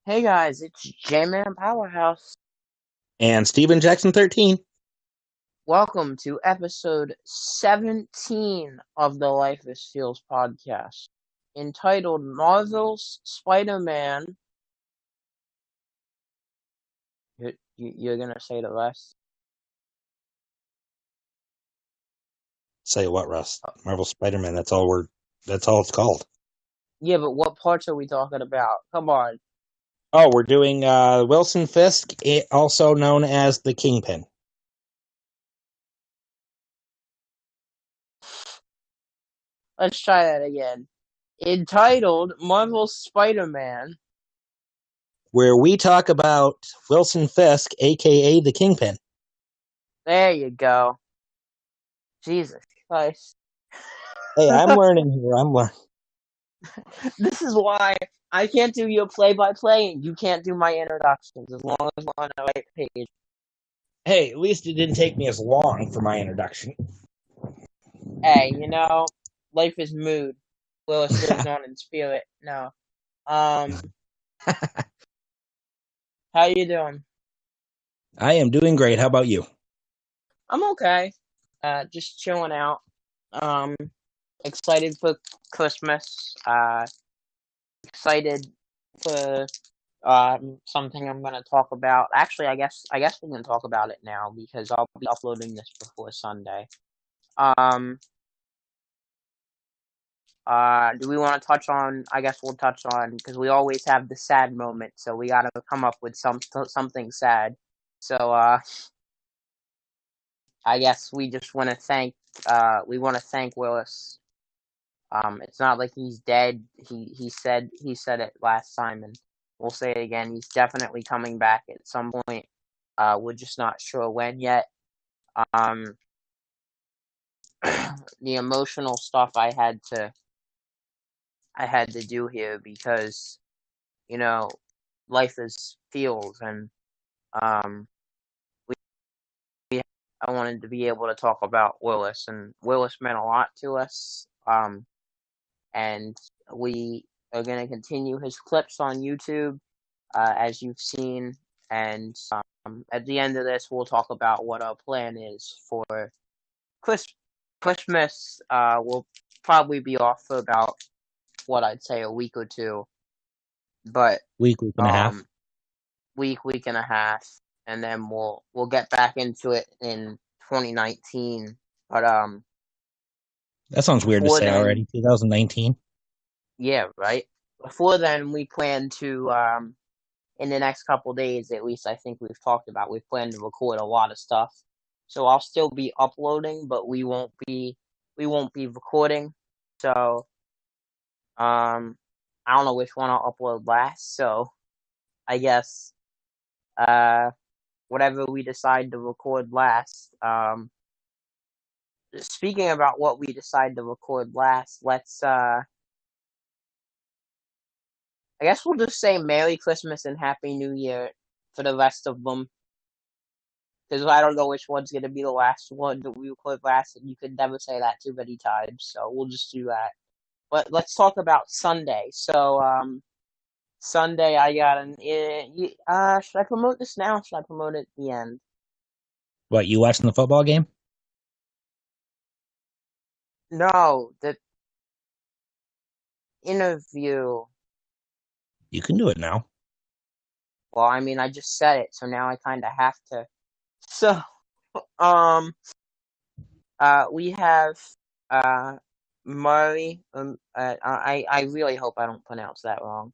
Hey guys, it's J-Man Powerhouse. And Steven Jackson 13. Welcome to episode 17 of the Life is Feels podcast, entitled Marvel's Spider-Man. You're gonna say the rest? Say what, Russ? Marvel Spider-Man, that's all it's called. Yeah, but what parts are we talking about? Come on. Oh, we're doing Wilson Fisk, also known as the Kingpin. Let's try that again. Entitled Marvel's Spider-Man. Where we talk about Wilson Fisk, aka the Kingpin. There you go. Jesus Christ. Hey, I'm learning here. I'm learning. This is why I can't do your play-by-play and you can't do my introductions as long as we're on the right page. Hey, at least it didn't take me as long for my introduction. Hey, life is mood. Willis lives on in spirit. No. Um, how you doing? I am doing great. How about you? I'm okay. Just chilling out. Um, excited for Christmas. Excited for something I'm gonna talk about. Actually, I guess we can talk about it now because I'll be uploading this before Sunday. Um, do we want to touch on? I guess we'll touch on because we always have the sad moment, so we gotta come up with something sad. So, I guess we just want to thank Willis. It's not like he's dead. He said it last time, and we'll say it again. He's definitely coming back at some point. We're just not sure when yet. Um, the emotional stuff I had to do here because you know life is feels and um we I wanted to be able to talk about Willis, and Willis meant a lot to us. And we are going to continue his clips on YouTube, as you've seen. And at the end of this, we'll talk about what our plan is for Chris- Christmas. We'll probably be off for about what I'd say a week or two, but Week and a half. um, week and a half, and then we'll get back into it in 2019. But That sounds weird to before say then, already. 2019. yeah, right. Before then, we plan to in the next couple days, at least I think we've talked about, we plan to record a lot of stuff. So I'll still be uploading, but we won't be recording. So I don't know which one I'll upload last. So I guess uh whatever we decide to record last. Speaking about what we decide to record last, let's I guess we'll just say Merry Christmas and Happy New Year for the rest of them. Because I don't know which one's going to be the last one that we record last, and you could never say that too many times, so we'll just do that. But let's talk about Sunday. So, Sunday I got should I promote this now? Should I promote it at the end? What, you watching the football game? No, the interview. You can do it now. Well, I mean, I just said it, so now I kind of have to. So, um, we have, uh, Murray. I really hope I don't pronounce that wrong.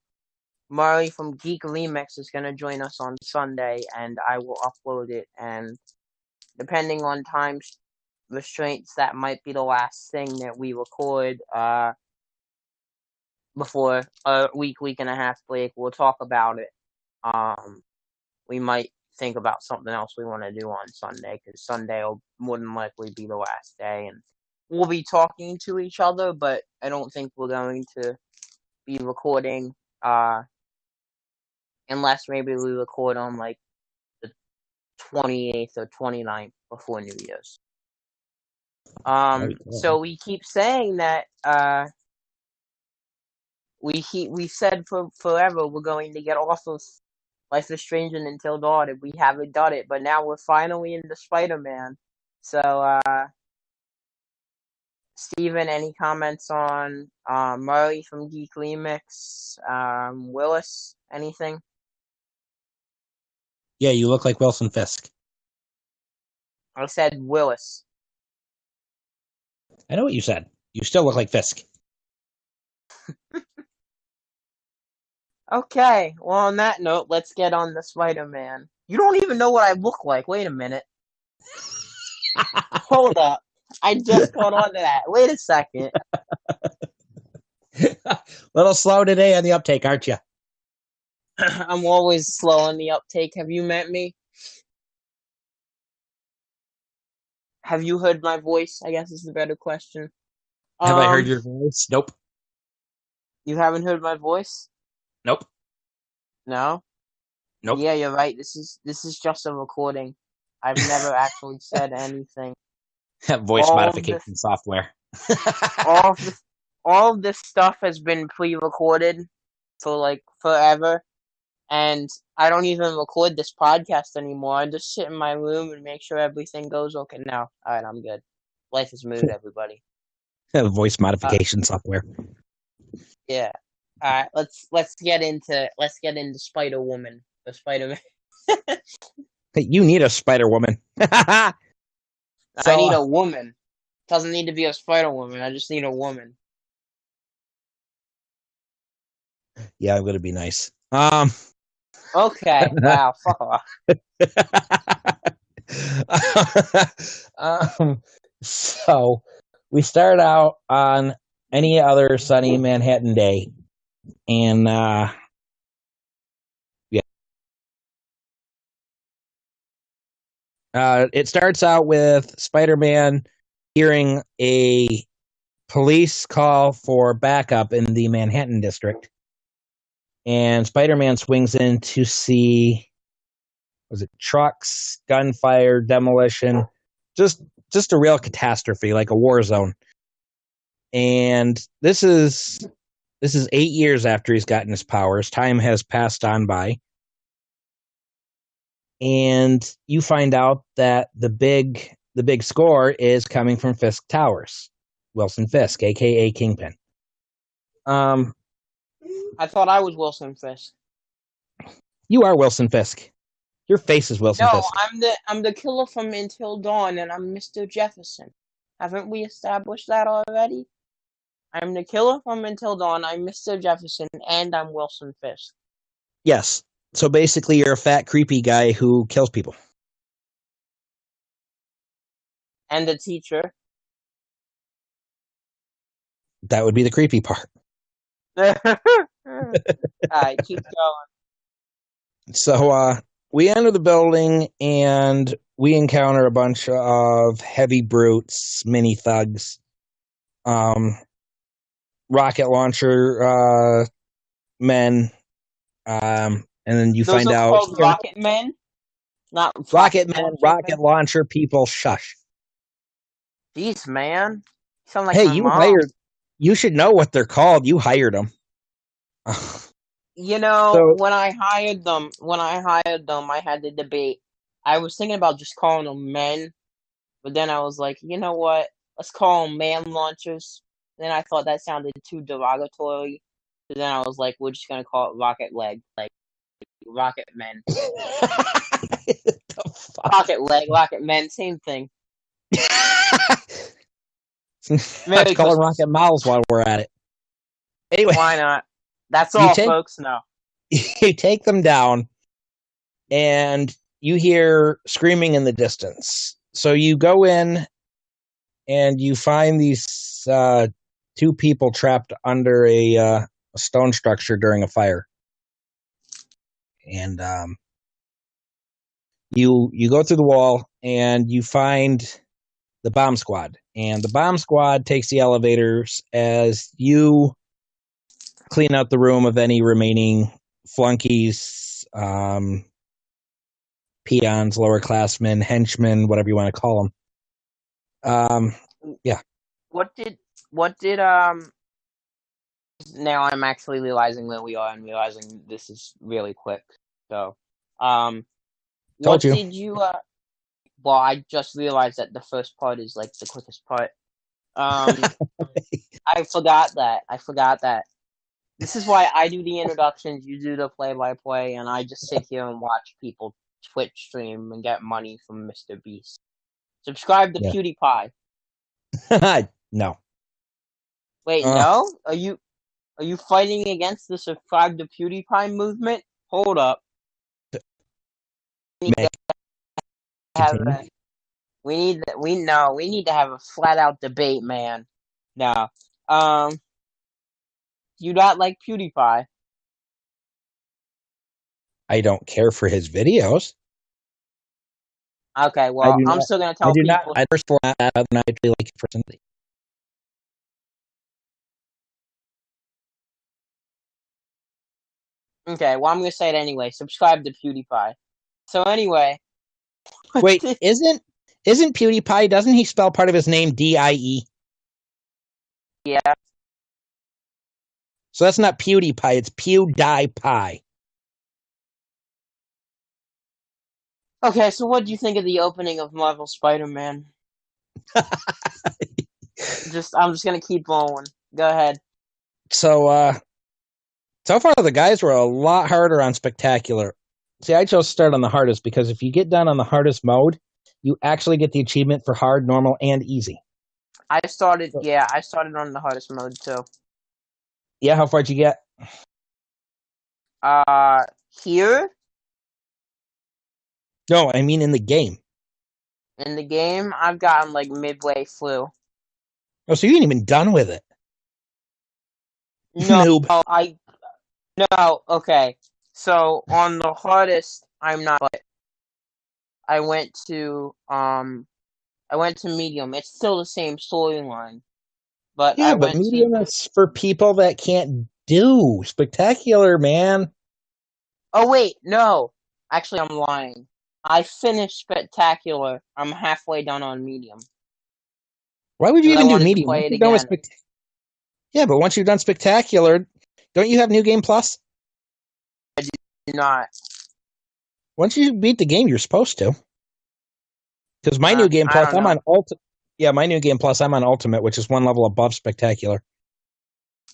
Murray from Geek Remix is going to join us on Sunday, and I will upload it. And depending on time restraints, that might be the last thing that we record before a week and a half break. We'll talk about it. Um, we might think about something else we want to do on Sunday, because Sunday will more than likely be the last day, and we'll be talking to each other, but I don't think we're going to be recording. Unless maybe we record on like the 28th or 29th before New Year's. Very So cool. we keep saying that we said for forever we're going to get off of Life is Strange and Until Dawn, and we haven't done it, but now we're finally into Spider-Man. So, Steven, any comments on Marley from Geek Remix? Willis, anything? Yeah, you look like Wilson Fisk. I said Willis. I know what you said. You still look like Fisk. Okay, well, on that note, let's get on the Spider-Man. You don't even know what I look like. Wait a minute. Hold up. I just caught on to that. Wait a second. Little slow today on the uptake, aren't you? I'm always slow on the uptake. Have you met me? Have you heard my voice? I guess is the better question. Have I heard your voice? Nope. You haven't heard my voice? Nope. No? Nope. Yeah, you're right. This is just a recording. I've never actually said anything. Voice modification software. all of this stuff has been pre-recorded for like forever, and I don't even record this podcast anymore. I just sit in my room and make sure everything goes okay. No, all right, I'm good. Life is smooth, everybody. Voice modification software. Yeah. All right, let's get into Spider-Woman or Spider-Man. Hey, you need a Spider-Woman. I need a woman. Doesn't need to be a Spider-Woman. I just need a woman. Yeah, I'm gonna be nice. Okay. Wow. Fuck off. So we start out on any other sunny Manhattan day, and it starts out with Spider-Man hearing a police call for backup in the Manhattan district, and Spider-Man swings in to see, was it trucks, gunfire, demolition, just a real catastrophe, like a war zone. And this is 8 years after he's gotten his powers. Time has passed on by. And you find out that the big score is coming from Fisk Towers. Wilson Fisk, aka Kingpin. I thought I was Wilson Fisk. You are Wilson Fisk. Your face is Wilson Fisk. No, I'm the killer from Until Dawn, and I'm Mr. Jefferson. Haven't we established that already? I'm the killer from Until Dawn, I'm Mr. Jefferson, and I'm Wilson Fisk. Yes. So basically you're a fat, creepy guy who kills people. And the teacher. That would be the creepy part. Alright, keep going. So we enter the building and we encounter a bunch of heavy brutes, mini thugs, rocket launcher men, and then you Those find are out called rocket men? Not rocket men, rocket launcher people. Shush. Jeez, man. You sound like hey, my you mom. hired. You should know what they're called. You hired them. You know, when I hired them, I had the debate. I was thinking about just calling them men, but then I was like, you know what? Let's call them man launchers. Then I thought that sounded too derogatory. So then I was like, we're just gonna call it rocket leg, like rocket men. Rocket leg, rocket men, same thing. Let's call them rocket mouths while we're at it. Anyway, why not? That's all, folks. No. You take them down, and you hear screaming in the distance. So you go in, and you find these two people trapped under a stone structure during a fire. And you go through the wall, and you find the bomb squad. And the bomb squad takes the elevators as you clean out the room of any remaining flunkies, peons, lowerclassmen, henchmen, whatever you want to call them. Yeah. What did now I'm actually realizing where we are and realizing this is really quick. So, um, Told what you. did you? Well, I just realized that the first part is like the quickest part. Um, I forgot that. I forgot that. This is why I do the introductions, you do the play-by-play, and I just sit here and watch people Twitch stream and get money from Mr. Beast. Subscribe to Yeah. PewDiePie. No. Wait, no? Are you fighting against the subscribe to PewDiePie movement? Hold up. We need May I to have continue? a, we need to have a flat out debate, man. No. You not like PewDiePie. I don't care for his videos. Okay, I well, do I'm not. still gonna I tell do not. people. I first that other than I actually like it for somebody. Okay, well, I'm gonna say it anyway. Subscribe to PewDiePie. So anyway, Wait, isn't PewDiePie? Doesn't he spell part of his name DIE? yeah. So that's not PewDiePie. It's PewDiePie. Okay, so what do you think of the opening of Marvel Spider-Man? I'm just gonna keep going. Go ahead. So, so far the guys were a lot harder on Spectacular. See, I chose start on the hardest because if you get done on the hardest mode, you actually get the achievement for hard, normal, and easy. I started on the hardest mode too. Yeah, how far did you get? Uh, Here No, I mean in the game. in the game, I've gotten like midway through. Oh, so you ain't even done with it. No, Noob. I no. Okay, so on the hardest, I'm not. But I went to medium. It's still the same storyline, but Yeah, I but went to. medium is for people that can't do Spectacular, man. Oh wait, no. Actually, I'm lying. I finished Spectacular. I'm halfway done on medium Why would you because I even do wanted to medium? play Once it you're done with again. Spectacular. Yeah, but once you've done Spectacular, don't you have New Game Plus? Do not. Once you beat the game, you're supposed to. Because my New Game I Plus, don't I'm know. on Ultimate. Yeah, my New Game Plus, I'm on Ultimate, which is one level above Spectacular.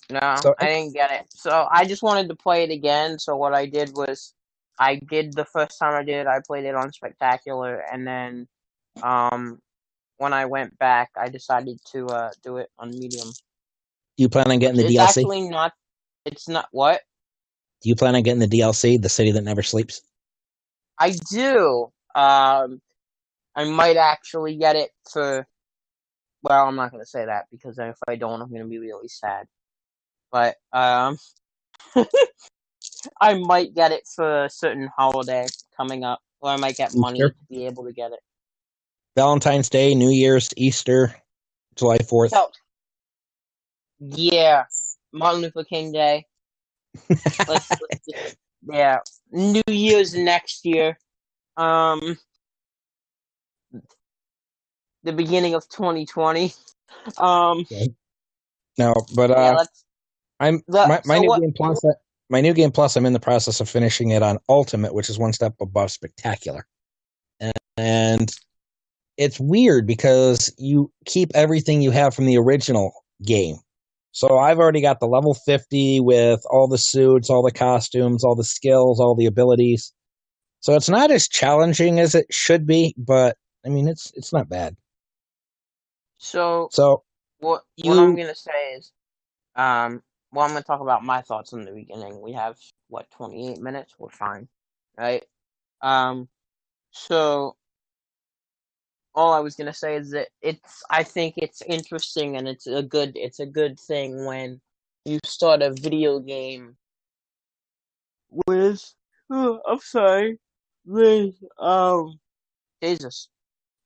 No, So I didn't get it. So I just wanted to play it again. So what I did was, I did the first time I did. I played it on Spectacular, and then um, when I went back, I decided to do it on medium, do you plan on getting which the it's DLC? actually not. It's not what Do you plan on getting the DLC, The City That Never Sleeps? I do. I might actually get it for. Well, I'm not gonna say that because if I don't, I'm gonna be really sad. But I might get it for a certain holiday coming up, or I might get money Easter, to be able to get it. Valentine's Day, New Year's, Easter, July 4th. So yeah, Martin Luther King Day. Let's just, yeah, New Year's next year. Um, the beginning of 2020. Um, Okay. No, but yeah, let's I'm the my so New what Game Plus. My New Game Plus, I'm in the process of finishing it on Ultimate, which is one step above Spectacular. And it's weird because you keep everything you have from the original game. So I've already got the level 50 with all the suits, all the costumes, all the skills, all the abilities. So it's not as challenging as it should be, but I mean it's not bad. so So what I'm you gonna say is well, I'm gonna talk about my thoughts in the beginning. We have what 28 minutes. We're fine, right? Um, so all I was gonna say is that I think it's interesting and it's a good thing when you start a video game with I'm sorry with Jesus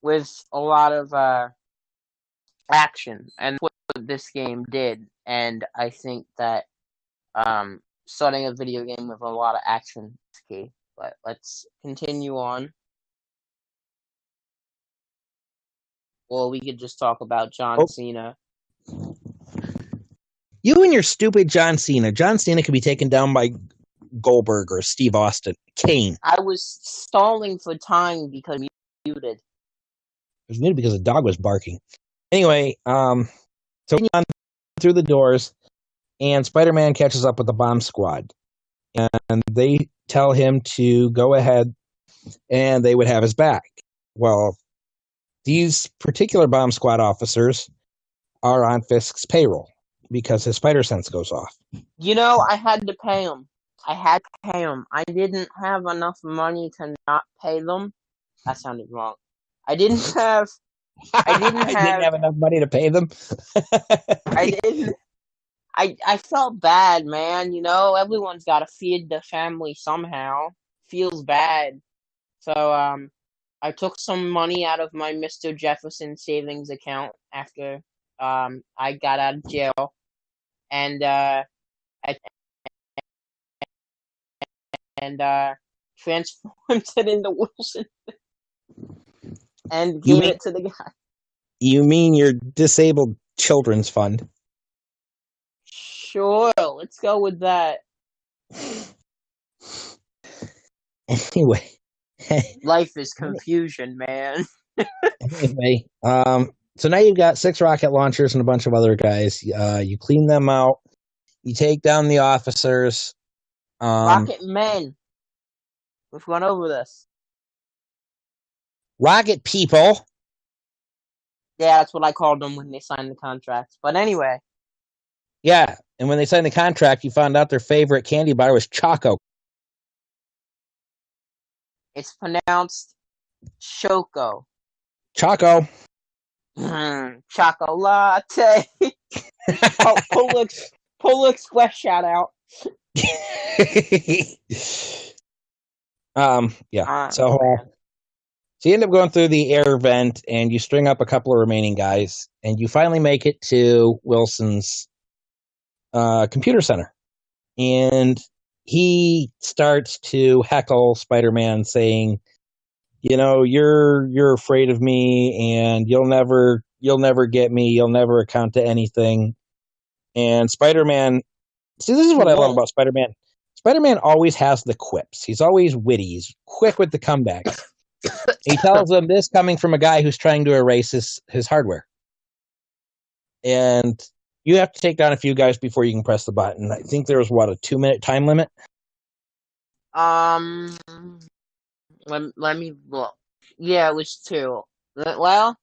with a lot of action, and what this game did. And I think that starting a video game with a lot of action is key. But let's continue on. Or we could just talk about John oh, Cena. You and your stupid John Cena. John Cena could be taken down by Goldberg or Steve Austin. Kane. I was stalling for time because muted. It was muted because the dog was barking. Anyway, so on through the doors, and Spider-Man catches up with the bomb squad. And they tell him to go ahead and they would have his back. Well, these particular bomb squad officers are on Fisk's payroll because his spider sense goes off. You know, I had to pay him. I didn't have enough money to not pay them. That sounded wrong. I didn't have enough money to pay them. I felt bad, man. You know, everyone's got to feed the family somehow. Feels bad. So, I took some money out of my Mr. Jefferson savings account after, I got out of jail. And, I transformed it into Wilson and gave it to the guy. You mean your disabled children's fund? Sure, let's go with that. Anyway. Life is confusion, man. Anyway, so now you've got 6 rocket launchers and a bunch of other guys. You clean them out. You take down the officers. Rocket men. We've gone over this. Rocket people. Yeah, that's what I called them when they signed the contracts. But anyway. Yeah, and when they signed the contract, you found out their favorite candy bar was Choco. It's pronounced Choco. Choco. Chocolate. Polar Express shout out. Yeah. So you end up going through the air vent and you string up a couple of remaining guys and you finally make it to Wilson's computer center. And he starts to heckle Spider-Man saying, you know, you're afraid of me and you'll never get me. You'll never account to anything. And Spider-Man, see, this is what I love about Spider-Man. Spider-Man always has the quips. He's always witty. He's quick with the comebacks. He tells them this coming from a guy who's trying to erase his hardware. And you have to take down a few guys before you can press the button. I think there was, a 2-minute time limit? Let me look. Yeah, it was 2. Well,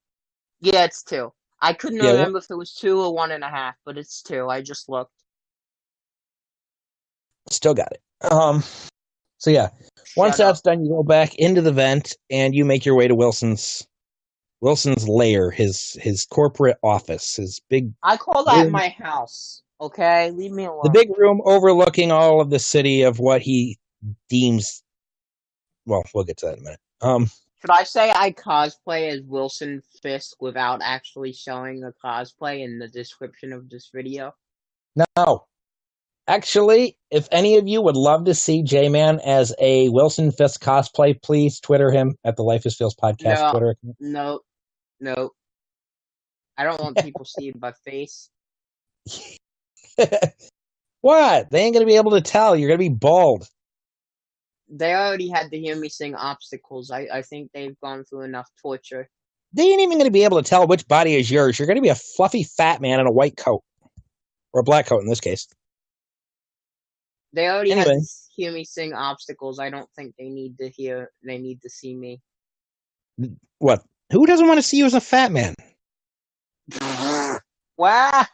yeah, it's 2. I couldn't remember if it was 2 or 1.5, but it's 2. I just looked. Still got it. So yeah, once that's done, you go back into the vent and you make your way to Wilson's lair, his corporate office, his big. I call that room. My house. Okay, leave me alone. The big room overlooking all of the city of what he deems. Well, we'll get to that in a minute. Should I say I cosplay as Wilson Fisk without actually showing a cosplay in the description of this video? No. Actually, if any of you would love to see J-Man as a Wilson Fisk cosplay, please Twitter him at the Life is Feels podcast Twitter. No. I don't want people seeing my face. What? They ain't going to be able to tell. You're going to be bald. They already had to hear me sing Obstacles. I think they've gone through enough torture. They ain't even going to be able to tell which body is yours. You're going to be a fluffy fat man in a white coat. Or a black coat in this case. They already had to hear me sing Obstacles. I don't think they need to see me. What? Who doesn't want to see you as a fat man? Wow.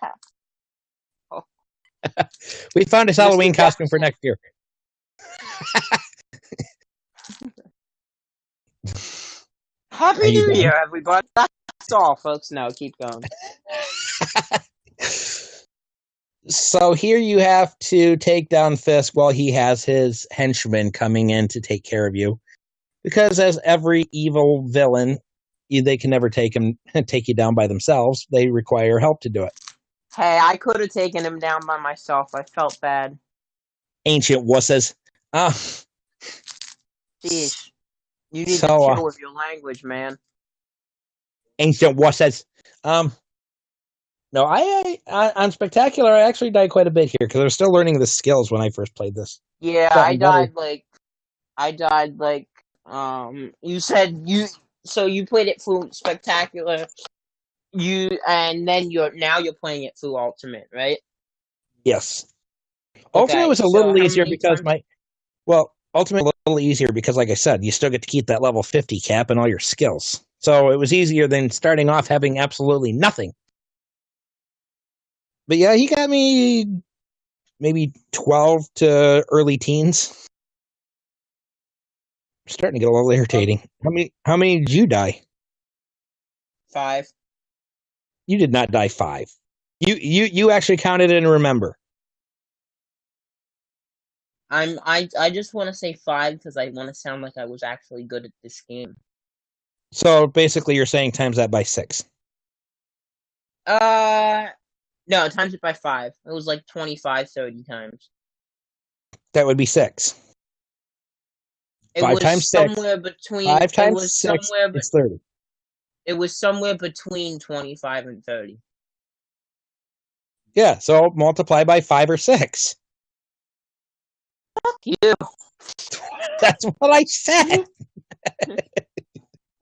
We found his Halloween costume for next year. Happy New Year, everybody. That's all, folks. No, keep going. So here you have to take down Fisk while he has his henchmen coming in to take care of you. Because as every evil villain, they can never take you down by themselves. They require help to do it. Hey, I could have taken him down by myself. I felt bad. Ancient wusses. Jeez. You need to chill with your language, man. Ancient wusses. No, on Spectacular, I actually died quite a bit here because I was still learning the skills when I first played this. Yeah, Gotten better. I died like you said you so you played it through spectacular. And then you're playing it through ultimate, right? Yes. Ultimate Okay, was a so little how easier many because times? Ultimate was a little easier because, like I said, you still get to keep that level 50 cap and all your skills. So it was easier than starting off having absolutely nothing. But yeah, he got me maybe 12 to early teens. Starting to get a little Oh, irritating. How many did you die? 5. You did not die 5. You actually counted and remember. I just want to say 5 because I want to sound like I was actually good at this game. So basically you're saying times that by 6. Uh, no, times it by 5. It was like 25, 30 times. That would be 6. It 5 was times 6. somewhere between. 5 times 6 is 30. It was somewhere between 25 and 30. Yeah, so multiply by 5 or 6. Fuck you. That's what I said.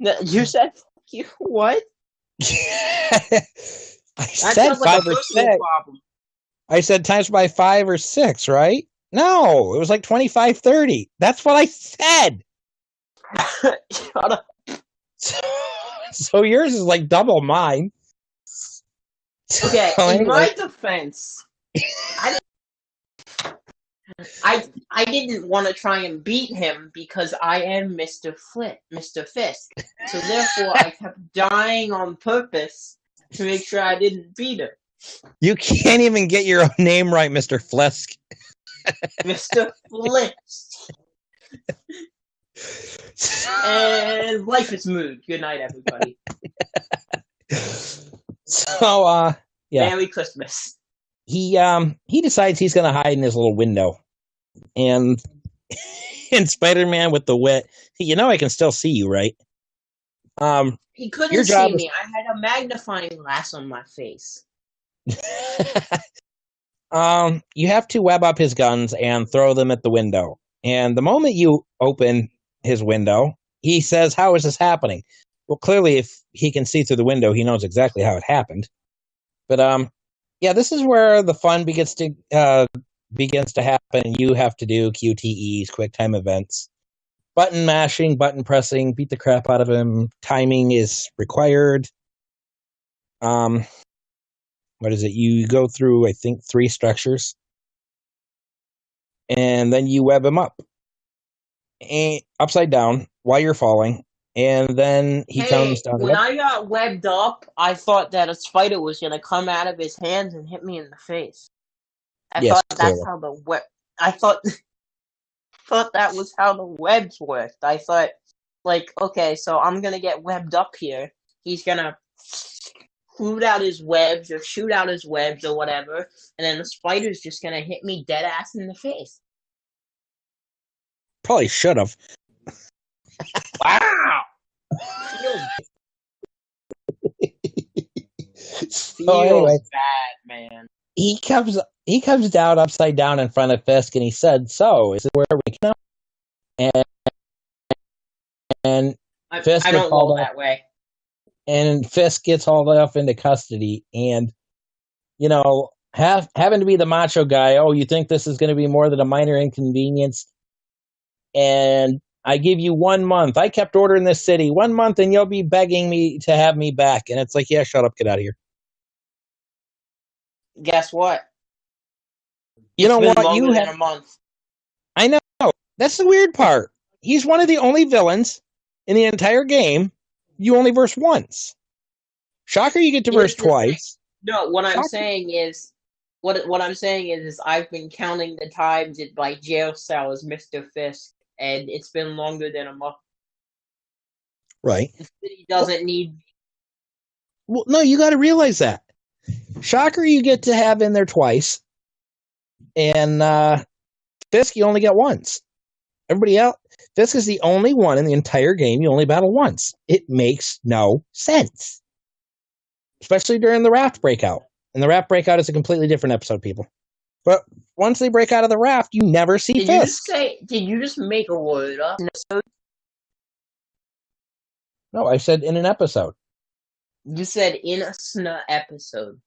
No, you said fuck you. What? I That said sounds like a 5 or personal 6. problem. I said times by 5 or 6, right? No, it was like 25, 30. That's what I said. Shut up. So, so yours is like double mine. Okay, So in anyway, my defense, I I didn't want to try and beat him because I am Mr. Fisk. So therefore, I kept dying on purpose to make sure I didn't beat him. you can't even get your own name right, Mr. Flesk. Mr. Fisk. And life is mood. Good night, everybody. So, yeah, Merry Christmas. he decides he's gonna hide in his little window, and and Spider-Man with the wit, I can still see you, right? He Your couldn't job see me. I had a magnifying glass on my face. is, you have to web up his guns and throw them at the window. And the moment you open his window, he says, "How is this happening?" Well, clearly, if he can see through the window, he knows exactly how it happened. But yeah, this is where the fun begins to happen. You have to do QTEs, quick time events, button mashing, button pressing, beat the crap out of him. Timing is required. Um, what is it? You go through, I think, 3 structures, and then you web him up and upside down while you're falling, and then he comes Hey, down. when I got webbed up, I thought that a spider was gonna come out of his hands and hit me in the face. I Yes, thought that's clearly. how the web. I thought that was how the webs worked. I thought, like, okay, so I'm gonna get webbed up here. He's gonna shoot out his webs or shoot out his webs or whatever, and then the spider's just gonna hit me dead ass in the face. Probably should have. Wow. So anyway, Feels bad, man. he comes down upside down in front of Fisk, and he said, "So is it where we can?" And and Fisk I gets don't roll hauled off, that way. and Fisk gets hauled off into custody, and having to be the macho guy. Oh, you think this is going to be more than a minor inconvenience? And I give you 1 month. I kept order in this city. 1 month, and you'll be begging me to have me back. And it's like, yeah, shut up, get out of here. Guess what? You It's know been what? longer than a month. I know. That's the weird part. He's one of the only villains in the entire game you only verse once. Shocker, you get to verse Here's the thing. twice. No, what I'm Shocker. saying is, what I'm saying is I've been counting the times in my jail cell as Mr. Fisk, and it's been longer than a month. Right. The city doesn't need. Well, no, you got to realize that. Shocker, you get to have in there twice. And Fisk, you only get once. Everybody else, Fisk is the only one in the entire game you only battle once. It makes no sense. Especially during the raft breakout. And the raft breakout is a completely different episode, people. But once they break out of the raft, you never see Fisk. Did you just make a word up? No, I said in an episode. You said in a SNA episode.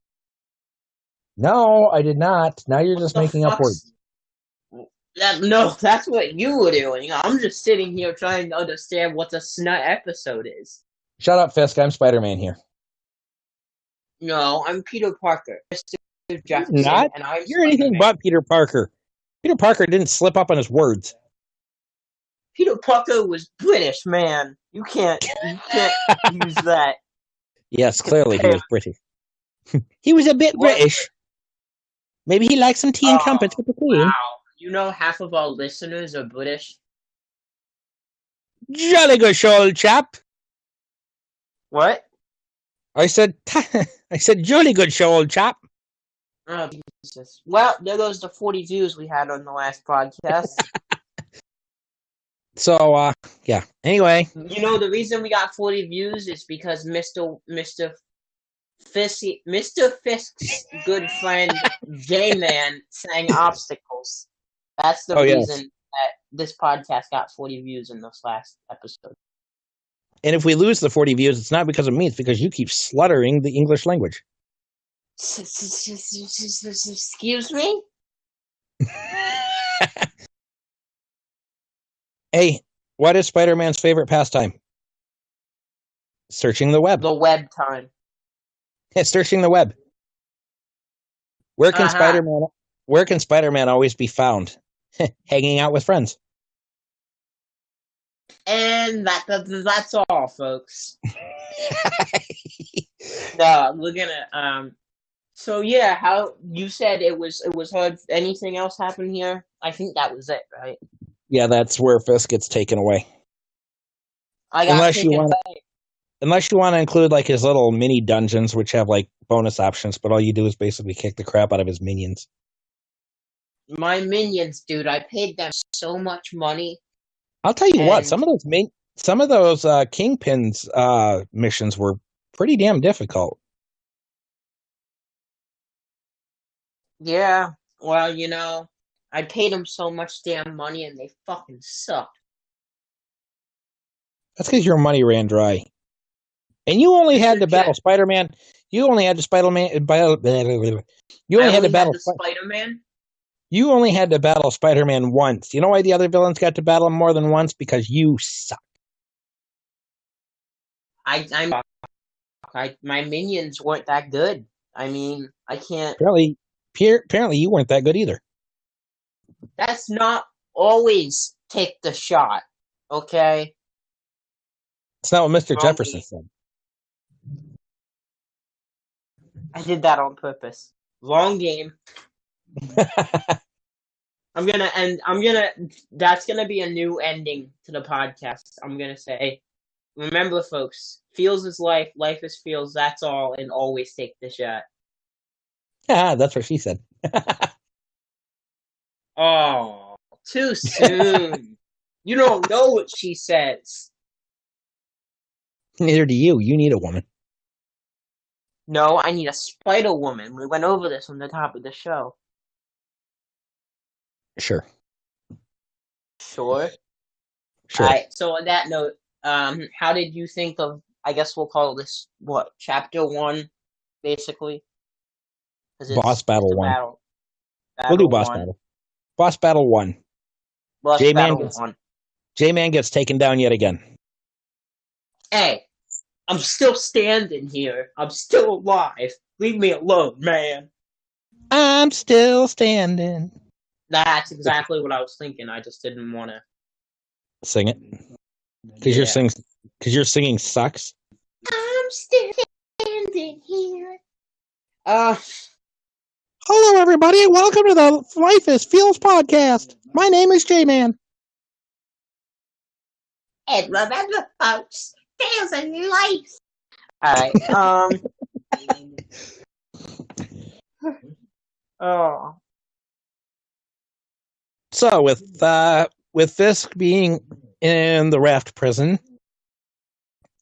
No, I did not. Now you're just making up words. No, that's what you were doing. I'm just sitting here trying to understand what the SNA episode is. Shut up, Fisk. I'm Spider-Man here. No, I'm Peter Parker. Mr. Jefferson, Not? And I'm You're anything but Peter Parker. Peter Parker didn't slip up on his words. Peter Parker was British, man. You can't use that. Yes, clearly he was British. He was a bit British. Maybe he liked some tea and crumpets with the Queen. Wow. You know half of our listeners are British? Jolly good old chap. What? I said jolly good show, old chap. Oh, Jesus. Well, there goes the 40 views we had on the last podcast. So, yeah. Anyway. You know, the reason we got 40 views is because Mr. Fisk's good friend, J-Man, sang Obstacles. That's the reason that this podcast got 40 views in this last episode. And if we lose the 40 views, it's not because of me, it's because you keep sluttering the English language. Excuse me? Hey, what is Spider-Man's favorite pastime? Searching the web. The web time. It's searching the web. Where can Spider-Man always be found? Hanging out with friends. And that's all, folks. No, we're gonna so yeah, how you said it was hard. Anything else happen here? I think that was it, right? Yeah, that's where Fisk gets taken away. Unless you want to include like his little mini dungeons, which have like bonus options, but all you do is basically kick the crap out of his minions. My minions, dude, I paid them so much money. I'll tell you what, some of those Kingpin's missions were pretty damn difficult. Yeah, well, you know, I paid them so much damn money and they fucking sucked. That's because your money ran dry. And you only had to battle Spider-Man. You only had to Spider-Man. You only had to battle Spider-Man? You only had to battle Spider-Man once. You know why the other villains got to battle him more than once? Because you suck. My minions weren't that good. I mean, I can't. Apparently, you weren't that good either. That's not always take the shot, okay? It's not what Mr. Jefferson said. I did that on purpose. Wrong game. That's gonna be a new ending to the podcast. I'm gonna say, remember folks, feels is life is feels, that's all, and always take the shot. Yeah, that's what she said. Oh, too soon. You don't know what she says. Neither do you. You need a woman. No, I need a Spider-Woman. We went over this on the top of the show. Sure. Sure. Alright, so on that note, how did you think of, I guess we'll call this, chapter 1, basically? Boss Battle 1. We'll do Boss Battle. Boss Battle 1. J-Man gets taken down yet again. Hey, I'm still standing here. I'm still alive. Leave me alone, man. I'm still standing. That's exactly what I was thinking. I just didn't want to sing it. Because your singing sucks. I'm still standing here. Hello, everybody. Welcome to the Life is Feels podcast. My name is J-Man. And remember, folks, there's a life. Alright, oh. So with Fisk being in the raft prison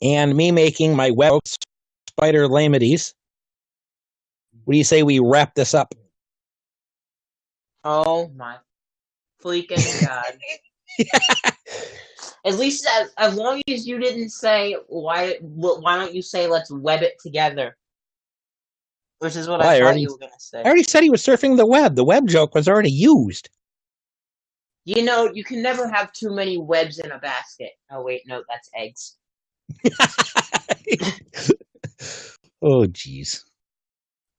and me making my web spider lamedies, What do you say we wrap this up? Oh my freaking god! At least as long as you didn't say why don't you say let's web it together, which is what Well, I thought you were gonna say. I already said he was surfing the web. The web joke was already used. You know, you can never have too many webs in a basket. Oh wait, no, that's eggs. Oh, jeez.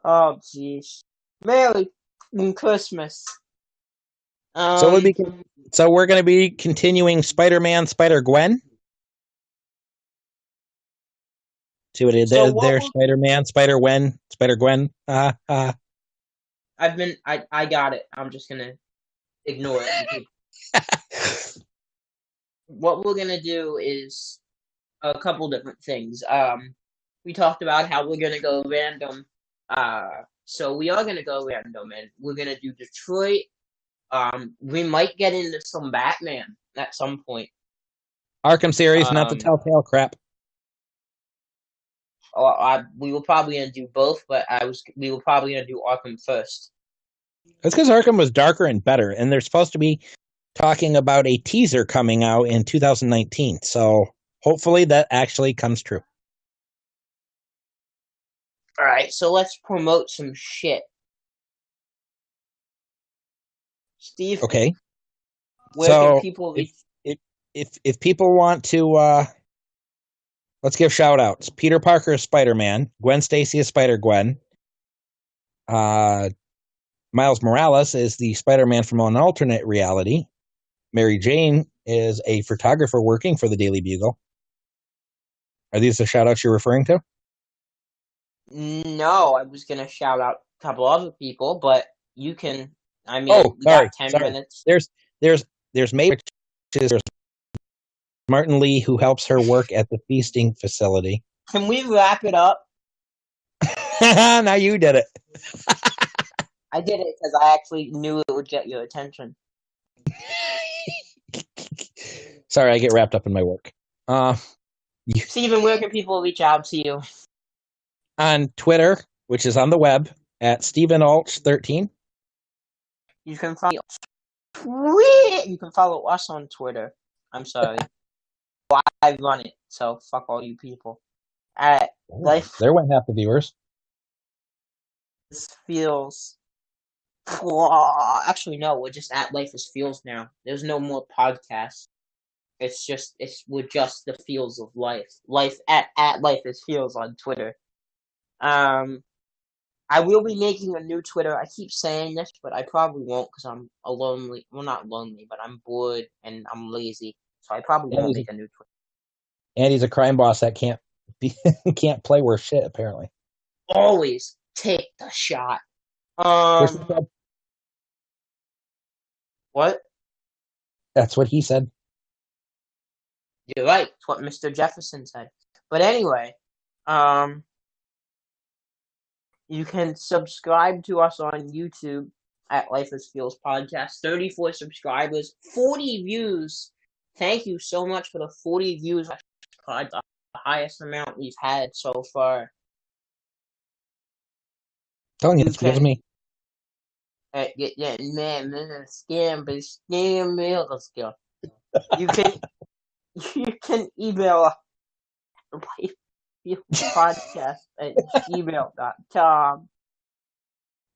Oh jeez. Merry Christmas. So we're going to be continuing Spider-Man, Spider-Gwen. See what he did there? Spider-Man, Spider-Gwen, Spider-Gwen. I got it. I'm just gonna ignore it. What we're gonna do is a couple different things. We talked about how we're gonna go random. So we are gonna go random, and we're gonna do Detroit. We might get into some Batman at some point. Arkham series, not the Telltale crap. We were probably gonna do both, but we were probably gonna do Arkham first. That's because Arkham was darker and better, and they're supposed to be talking about a teaser coming out in 2019. So hopefully that actually comes true. All right, so let's promote some shit. Steve. Okay. Where can people if people want to let's give shout outs. Peter Parker is Spider-Man, Gwen Stacy is Spider-Gwen. Miles Morales is the Spider-Man from an alternate reality. Mary Jane is a photographer working for the Daily Bugle. Are these the shout outs you're referring to? No, I was gonna shout out a couple other people, but you can. I mean, we got 10 minutes. There's May, there's Martin Lee, who helps her work at the feasting facility. Can we wrap it up? Now you did it. I did it because I actually knew it would get your attention. Sorry, I get wrapped up in my work. Steven, where can people reach out to you? On Twitter, which is on the web, at StephenAlch13. You can follow us on Twitter. I'm sorry. Well, I run it, so fuck all you people. There went half the viewers. This feels. Actually, no. We're just at Life is Feels now. There's no more podcasts. We're just the feels of life. Life at Life is Feels on Twitter. I will be making a new Twitter. I keep saying this, but I probably won't because I'm lonely. Well, not lonely, but I'm bored and I'm lazy. So I probably won't make a new Twitter. Andy's a crime boss that can't play worth shit, apparently. Always take the shot. What? That's what he said. You're right. It's what Mr. Jefferson said. But anyway, you can subscribe to us on YouTube at Life is Feels Podcast. 34 subscribers, 40 views. Thank you so much for the 40 views. The highest amount we've had so far. Telling you, it's me. Man, scam, but scam me. Let's go. You can email podcast at gmail.com.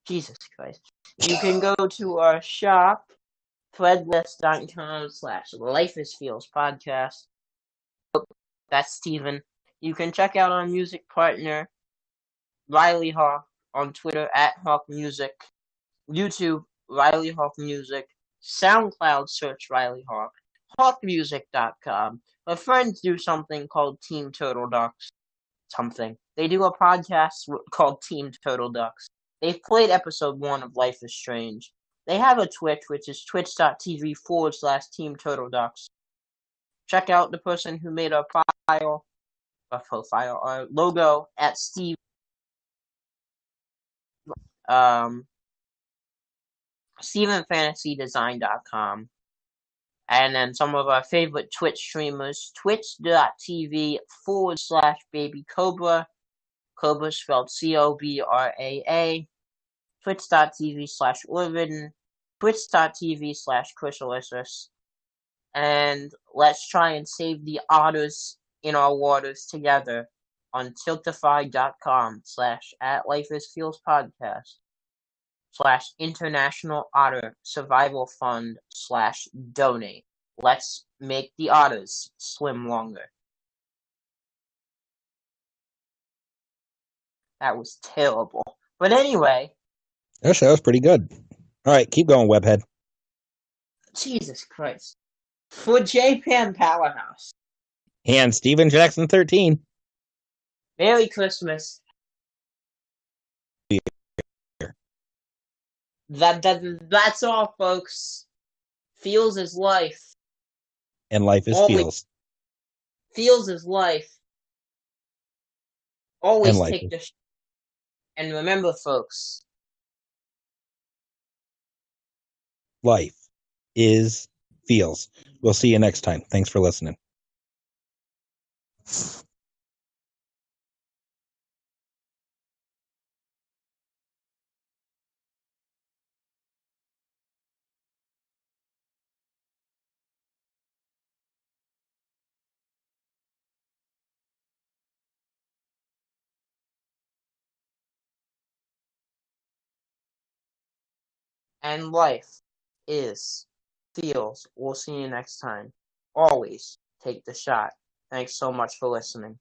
Jesus Christ. You can go to our shop, threadless.com/lifeisfeelspodcast. That's Steven. You can check out our music partner, Riley Hawk, on Twitter at Hawk Music, YouTube, Riley Hawk Music, SoundCloud, search Riley Hawk, hawkmusic.com. My friends do something called Team Turtle Ducks. They do a podcast called Team Turtle Ducks. They've played episode 1 of Life is Strange. They have a Twitch, which is twitch.tv/Team Turtle Ducks. Check out the person who made our logo at Steve. StephenFantasyDesign.com. And then some of our favorite Twitch streamers, twitch.tv/Baby Cobra, Cobra spelled Cobraa, twitch.tv/Orvidden, twitch.tv/Chrysalisis, and let's try and save the otters in our waters together on tiltify.com/@lifeisfeelspodcast/International Otter Survival Fund/donate. Let's make the otters swim longer. That was terrible. But anyway. Gosh, that was pretty good. All right, keep going, Webhead. Jesus Christ. For J-Pan Powerhouse. And Steven Jackson 13. Merry Christmas. That's all, folks. Feels is life. And life is Always. feels. Feels is life. Always And life take the... And remember, folks. Life is feels. We'll see you next time. Thanks for listening. And life is feels. We'll see you next time. Always take the shot. Thanks so much for listening.